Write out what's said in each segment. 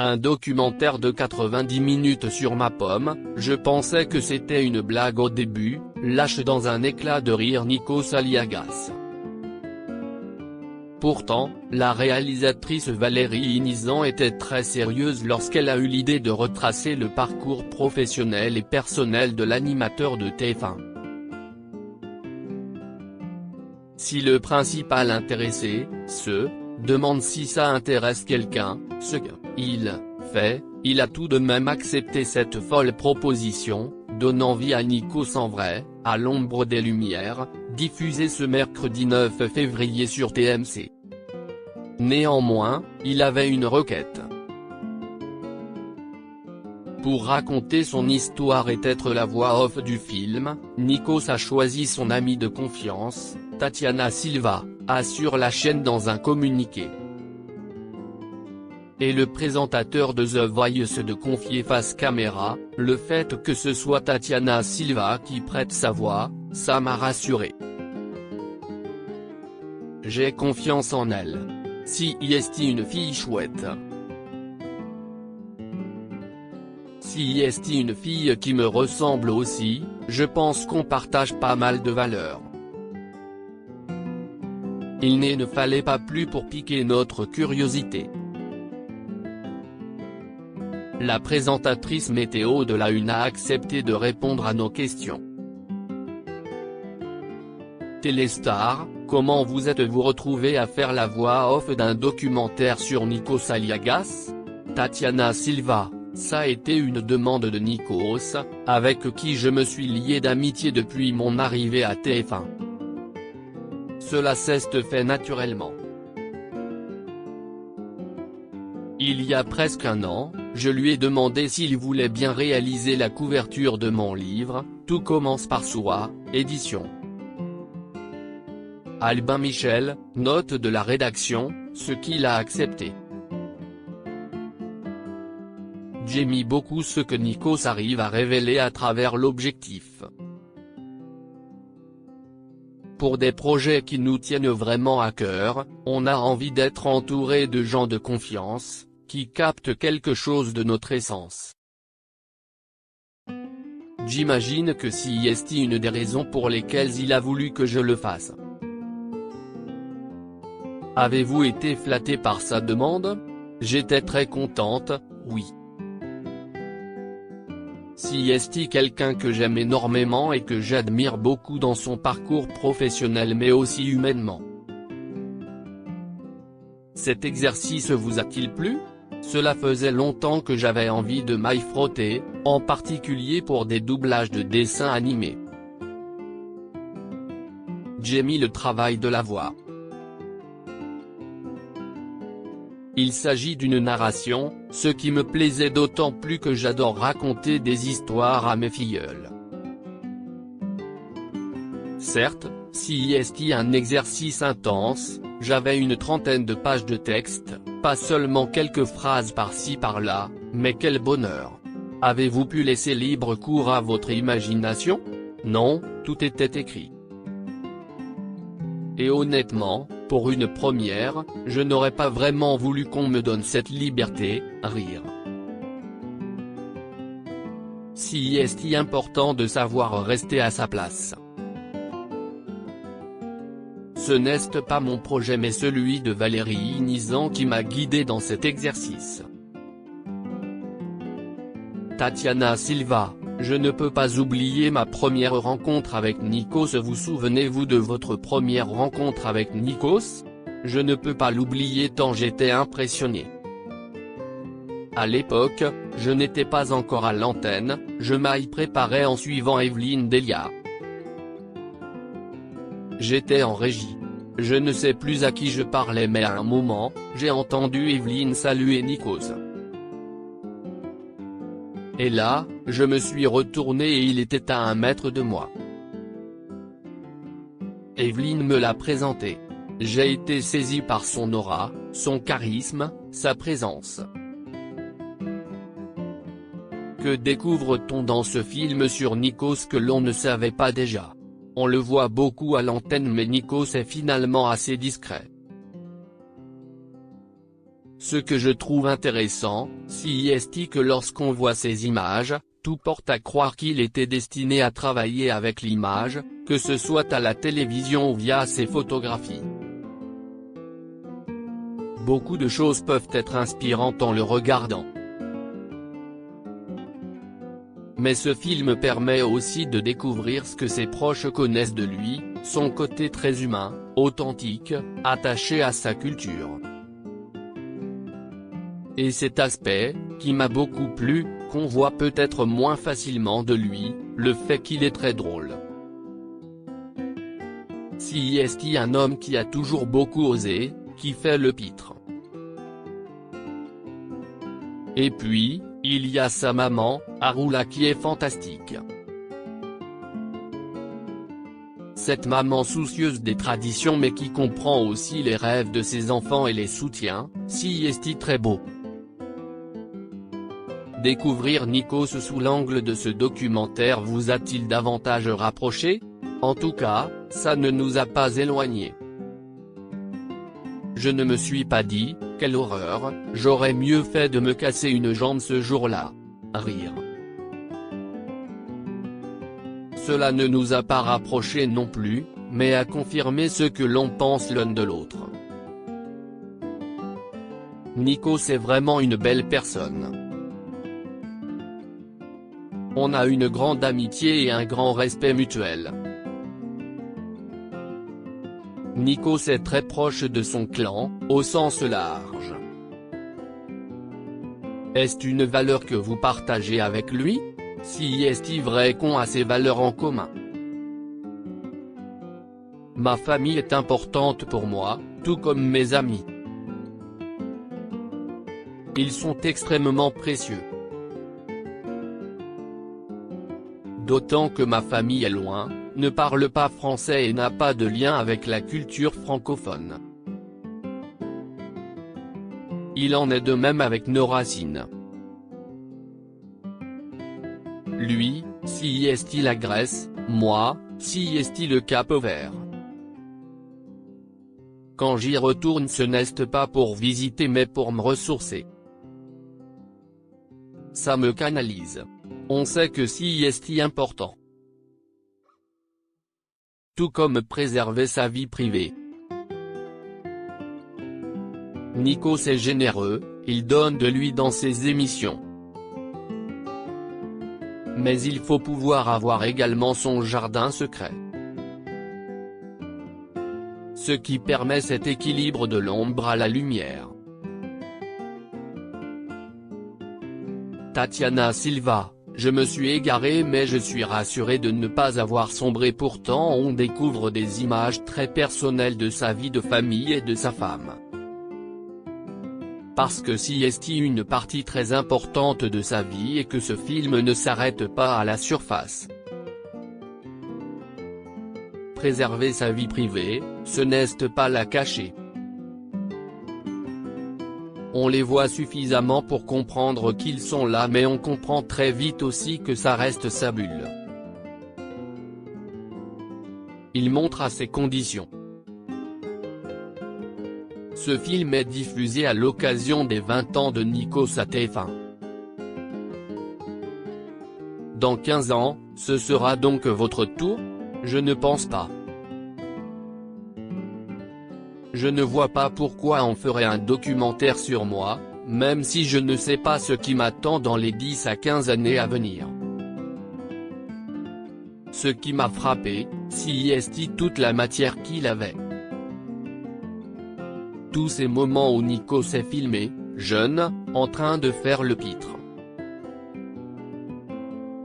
Un documentaire de 90 minutes sur ma pomme, je pensais que c'était une blague au début, lâche dans un éclat de rire Nikos Aliagas. Pourtant, la réalisatrice Valérie Inizan était très sérieuse lorsqu'elle a eu l'idée de retracer le parcours professionnel et personnel de l'animateur de TF1. Si le principal intéressé, demande si ça intéresse quelqu'un, ce qu'il fait, il a tout de même accepté cette folle proposition, donnant vie à Nikos en vrai, à l'ombre des lumières, diffusé ce mercredi 9 février sur TMC. Néanmoins, il avait une requête. Pour raconter son histoire et être la voix off du film, Nikos a choisi son amie de confiance, Tatiana Silva, assure la chaîne dans un communiqué. Et le présentateur de The Voice de confier face caméra, le fait que ce soit Tatiana Silva qui prête sa voix, ça m'a rassuré. J'ai confiance en elle. Si est une fille chouette. Si est une fille qui me ressemble aussi, je pense qu'on partage pas mal de valeurs. Il ne fallait pas plus pour piquer notre curiosité. La présentatrice météo de la Une a accepté de répondre à nos questions. Téléstar, comment vous êtes-vous retrouvé à faire la voix off d'un documentaire sur Nikos Aliagas? Tatiana Silva, ça a été une demande de Nikos, avec qui je me suis lié d'amitié depuis mon arrivée à TF1. Cela s'est fait naturellement. Il y a presque un an, je lui ai demandé s'il voulait bien réaliser la couverture de mon livre, Tout commence par soi, édition. Albin Michel, note de la rédaction, ce qu'il a accepté. J'aime beaucoup ce que Nikos arrive à révéler à travers l'objectif. Pour des projets qui nous tiennent vraiment à cœur, on a envie d'être entouré de gens de confiance, qui captent quelque chose de notre essence. J'imagine que c'est une des raisons pour lesquelles il a voulu que je le fasse. Avez-vous été flatté par sa demande? J'étais très contente, oui. Si est quelqu'un que j'aime énormément et que j'admire beaucoup dans son parcours professionnel mais aussi humainement. Cet exercice vous a-t-il plu? Cela faisait longtemps que j'avais envie de m'y frotter, en particulier pour des doublages de dessins animés. J'aime le travail de la voix. Il s'agit d'une narration, ce qui me plaisait d'autant plus que j'adore raconter des histoires à mes filleuls. Certes, si est un exercice intense, j'avais une trentaine de pages de texte, pas seulement quelques phrases par-ci par-là, mais quel bonheur! Avez-vous pu laisser libre cours à votre imagination? Non, tout était écrit. Et honnêtement, pour une première, je n'aurais pas vraiment voulu qu'on me donne cette liberté, rire. Si est important de savoir rester à sa place. Ce n'est pas mon projet mais celui de Valérie Inizan qui m'a guidé dans cet exercice. Tatiana Silva, je ne peux pas oublier ma première rencontre avec Nikos. Vous souvenez-vous de votre première rencontre avec Nikos? Je ne peux pas l'oublier tant j'étais impressionné. À l'époque, je n'étais pas encore à l'antenne, je m'y préparais en suivant Evelyne Delia. J'étais en régie. Je ne sais plus à qui je parlais mais à un moment, j'ai entendu Evelyne saluer Nikos. Et là, je me suis retourné et il était à 1 mètre de moi. Evelyne me l'a présenté. J'ai été saisi par son aura, son charisme, sa présence. Que découvre-t-on dans ce film sur Nikos que l'on ne savait pas déjà? On le voit beaucoup à l'antenne mais Nikos est finalement assez discret. Ce que je trouve intéressant, c'est que lorsqu'on voit ces images, tout porte à croire qu'il était destiné à travailler avec l'image, que ce soit à la télévision ou via ses photographies. Beaucoup de choses peuvent être inspirantes en le regardant. Mais ce film permet aussi de découvrir ce que ses proches connaissent de lui, son côté très humain, authentique, attaché à sa culture. Et cet aspect, qui m'a beaucoup plu, qu'on voit peut-être moins facilement de lui, le fait qu'il est très drôle. C'est un homme qui a toujours beaucoup osé, qui fait le pitre. Et puis, il y a sa maman, Arula qui est fantastique. Cette maman soucieuse des traditions mais qui comprend aussi les rêves de ses enfants et les soutient, c'est très beau. Découvrir Nikos sous l'angle de ce documentaire vous a-t-il davantage rapproché? En tout cas, ça ne nous a pas éloignés. Je ne me suis pas dit, quelle horreur, j'aurais mieux fait de me casser une jambe ce jour-là. Rire. Cela ne nous a pas rapprochés non plus, mais a confirmé ce que l'on pense l'un de l'autre. Nikos est vraiment une belle personne. On a une grande amitié et un grand respect mutuel. Nikos est très proche de son clan, au sens large. Est-ce une valeur que vous partagez avec lui? Si est-il vrai qu'on a ces valeurs en commun? Ma famille est importante pour moi, tout comme mes amis. Ils sont extrêmement précieux. D'autant que ma famille est loin, ne parle pas français et n'a pas de lien avec la culture francophone. Il en est de même avec nos racines. Lui, si est-il la Grèce, moi, si est-il le Cap-Vert. Quand j'y retourne ce n'est pas pour visiter mais pour me ressourcer. Ça me canalise. On sait que si est important. Tout comme préserver sa vie privée. Nikos est généreux, il donne de lui dans ses émissions. Mais il faut pouvoir avoir également son jardin secret. Ce qui permet cet équilibre de l'ombre à la lumière. Tatiana Silva. Je me suis égaré mais je suis rassuré de ne pas avoir sombré pourtant on découvre des images très personnelles de sa vie de famille et de sa femme. Parce que si est une partie très importante de sa vie et que ce film ne s'arrête pas à la surface. Préserver sa vie privée, ce n'est pas la cacher. On les voit suffisamment pour comprendre qu'ils sont là mais on comprend très vite aussi que ça reste sa bulle. Il montre à ses conditions. Ce film est diffusé à l'occasion des 20 ans de Nikos à TF1. Dans 15 ans, ce sera donc votre tour? Je ne pense pas. Je ne vois pas pourquoi on ferait un documentaire sur moi, même si je ne sais pas ce qui m'attend dans les 10 à 15 années à venir. Ce qui m'a frappé, c'est toute la matière qu'il avait. Tous ces moments où Nikos est filmé, jeune, en train de faire le pitre.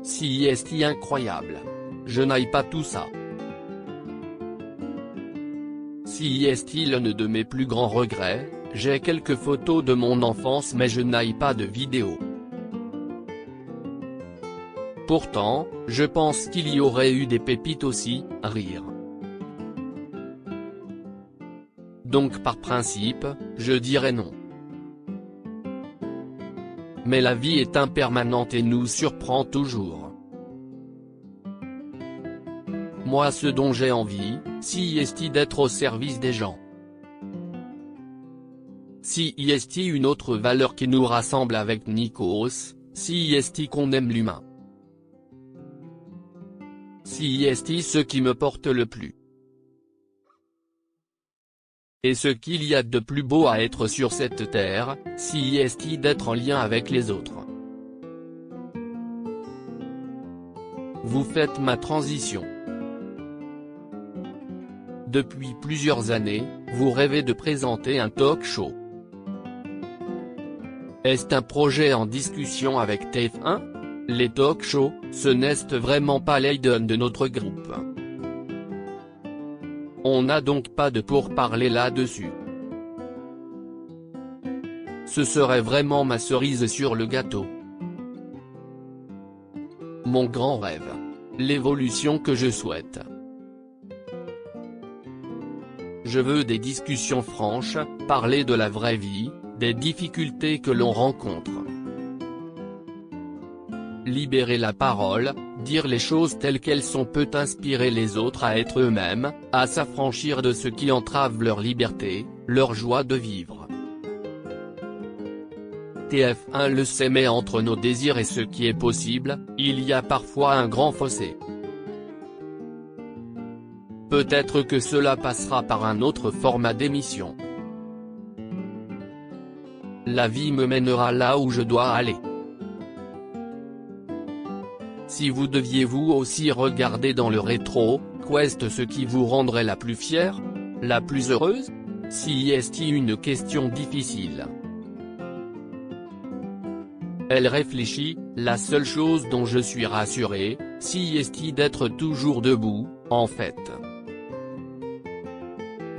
C'est incroyable. Je n'aille pas tout ça. Si est-il l'un de mes plus grands regrets, j'ai quelques photos de mon enfance mais je n'aille pas de vidéos. Pourtant, je pense qu'il y aurait eu des pépites aussi, rire. Donc par principe, je dirais non. Mais la vie est impermanente et nous surprend toujours. Moi ce dont j'ai envie, c'est d'être au service des gens. CIST une autre valeur qui nous rassemble avec Nikos, CIST qu'on aime l'humain. CIST ce qui me porte le plus. Et ce qu'il y a de plus beau à être sur cette terre, CIST d'être en lien avec les autres. Vous faites ma transition. Depuis plusieurs années, vous rêvez de présenter un talk show. Est-ce un projet en discussion avec TF1 ? Les talk shows, ce n'est vraiment pas l'idée de notre groupe. On n'a donc pas de pourparlers là-dessus. Ce serait vraiment ma cerise sur le gâteau. Mon grand rêve. L'évolution que je souhaite. Je veux des discussions franches, parler de la vraie vie, des difficultés que l'on rencontre. Libérer la parole, dire les choses telles qu'elles sont peut inspirer les autres à être eux-mêmes, à s'affranchir de ce qui entrave leur liberté, leur joie de vivre. TF1 le sait mais entre nos désirs et ce qui est possible, il y a parfois un grand fossé. Peut-être que cela passera par un autre format d'émission. La vie me mènera là où je dois aller. Si vous deviez vous aussi regarder dans le rétro, qu'est-ce ce qui vous rendrait la plus fière, la plus heureuse ? CIST une question difficile. Elle réfléchit, la seule chose dont je suis rassuré, CIST d'être toujours debout, en fait.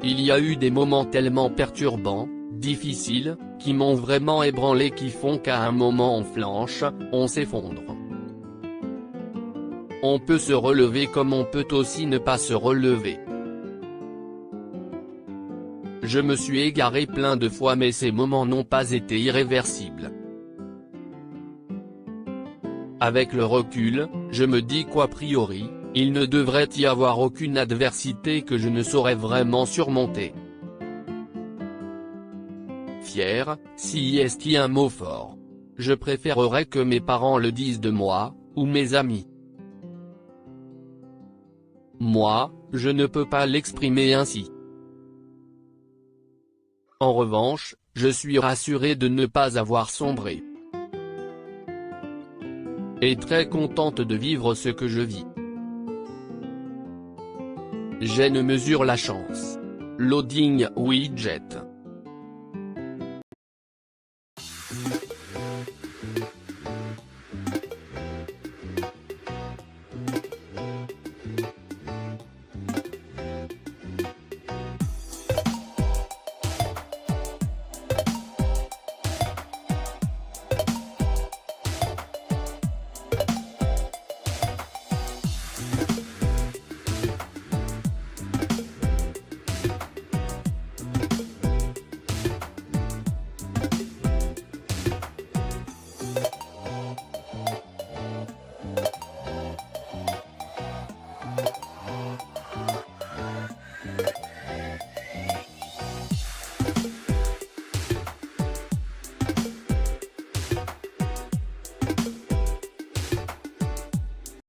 Il y a eu des moments tellement perturbants, difficiles, qui m'ont vraiment ébranlé qui font qu'à un moment on flanche, on s'effondre. On peut se relever comme on peut aussi ne pas se relever. Je me suis égaré plein de fois mais ces moments n'ont pas été irréversibles. Avec le recul, je me dis qu'a priori, il ne devrait y avoir aucune adversité que je ne saurais vraiment surmonter. Fier, CIST un mot fort. Je préférerais que mes parents le disent de moi, ou mes amis. Moi, je ne peux pas l'exprimer ainsi. En revanche, je suis rassuré de ne pas avoir sombré. Et très contente de vivre ce que je vis. Je ne mesure la chance. Loading widget.